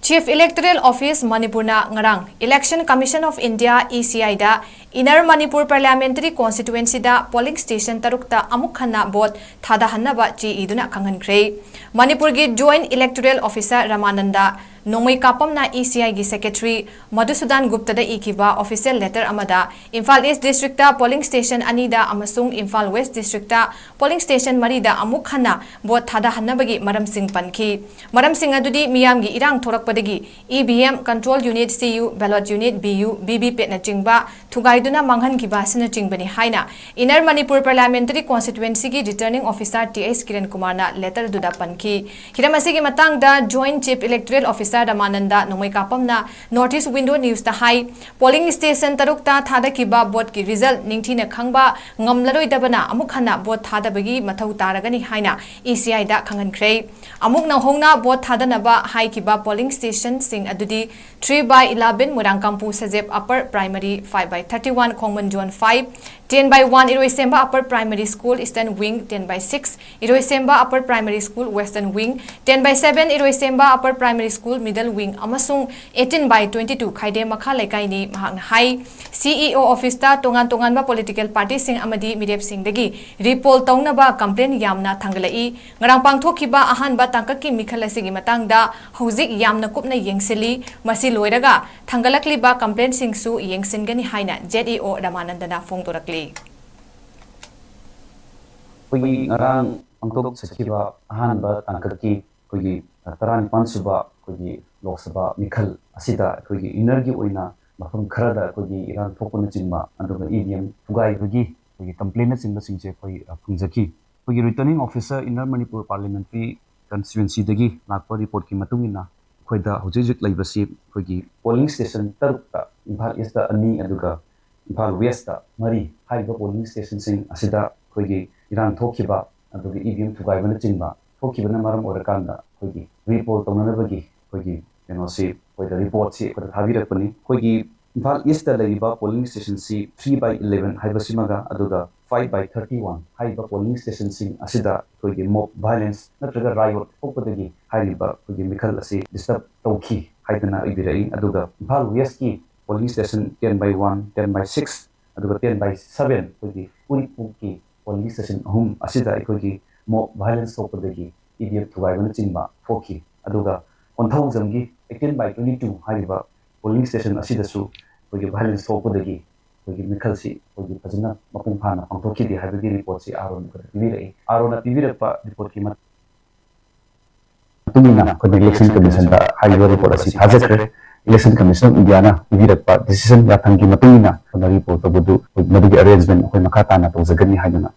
Chief Electoral Office Manipur na ngarang Election Commission of India ECI da Inner Manipur Parliamentary Constituency da polling station tarukta amuk khanna vote thada hannaba chi iduna khanghankhre Manipur gi Joint Electoral Officer Ramananda Nongmai kapam na ECI gi Secretary Madhusudan Gupta da ikiba official letter amada Imphal East District da polling station anida amasung Imphal West District da polling station marida amuk khanna vote thada hannabagi maram sing pankhi maram sing adudi miyam gi irang thorak EVM Control Unit CU, Ballot Unit BU, BBP na chingba, Thugaiduna Manghan Kibasina Chingbani Haina, Inner Manipur Parliamentary Constituency ki Returning Officer T.S. Kiran Kumar na letter duda panki. Hiramasi ki matang da Joint Chief Electoral Officer Ramananda Nongmai kapam na Notice Window News ta hai, polling station tarukta thada kiba vote ki result ningthi na khangba ngamlaroi dabana amuk khana vote thada bagi mathau taragani haina ECI da khangan khrei. Amuk na hongna vote thada naba hai kiba polling station sing adudi 3/11 Murangkampu Sajep Upper Primary 5/31 Khongman Zone 5 10/1 Iroisemba Upper Primary School Eastern Wing 10/6 Iroisemba Upper Primary School Western Wing 10/7 Iroisemba Upper Primary School Middle Wing amasung 18/22 Khaide Makha Lekai ni mahang hai CEO Office ta tongan ba political party sing amadi mirep sing dagi repol tongna ba complaint yamna thangalai ngarang pangthokiba ahan ba tangkaki mikhalasi gi matangda hauzik yamna kupna yengsili masi loiraga thangalakli ba complaint sing su yengsingani haina ZEO Ramanandana phongtorakli Kuyi ngarang angtok sakiba ahan ba tangkaki kuyi tarani pansuba kuyi Loksaba Mikhal asida kuyi energy oina mafam kharada kuyi iran thokuna chingma anduga EVM tugai kuyi complaint singba singje kuyi phungjaki kuyi returning officer Inner Manipur Parliamentary Constituency dagi lakpa report ki matungina khoida hojik laibasi kuyi polling station tarukta Imphal East da ani aduga Imphal West da mari haiba polling station sing asida kuyi iran thokiba aduga EVM tugai bana chingba thokibana maram orakanda kuyi report tonanabagi kuyi the report si Havirakuni, Kogi, Imphal East Lariba polling station C 3/11 Haibasimaga Aduga 5/31 Haiba polling station sing Asida Kogi mob violence Natraga riot Opodagi Haiba Kogi Mikhal Asi disturb Toki Haidana Ibirai Aduga Imphal West ki polling station 10/1 10/6 Aduga 10/7 Kogi Unipuki polling station home Asida Kogi mob violence Opodagi EVM Tugaibana Chingba Foki Aduga on Thongzamgi 18/22 hariba polling station asidasu kogi violence thokudagi kogi mikhalsi kogi fajana mapung phana pangthokki di habigi report si aron arona pivirapa report ki matumina kogi election commission da hariba report asi thajatre election commission of India na pivirapa decision ya thangki matumina kogi report to budu madigi arrangement koi makata na to jagani haiduna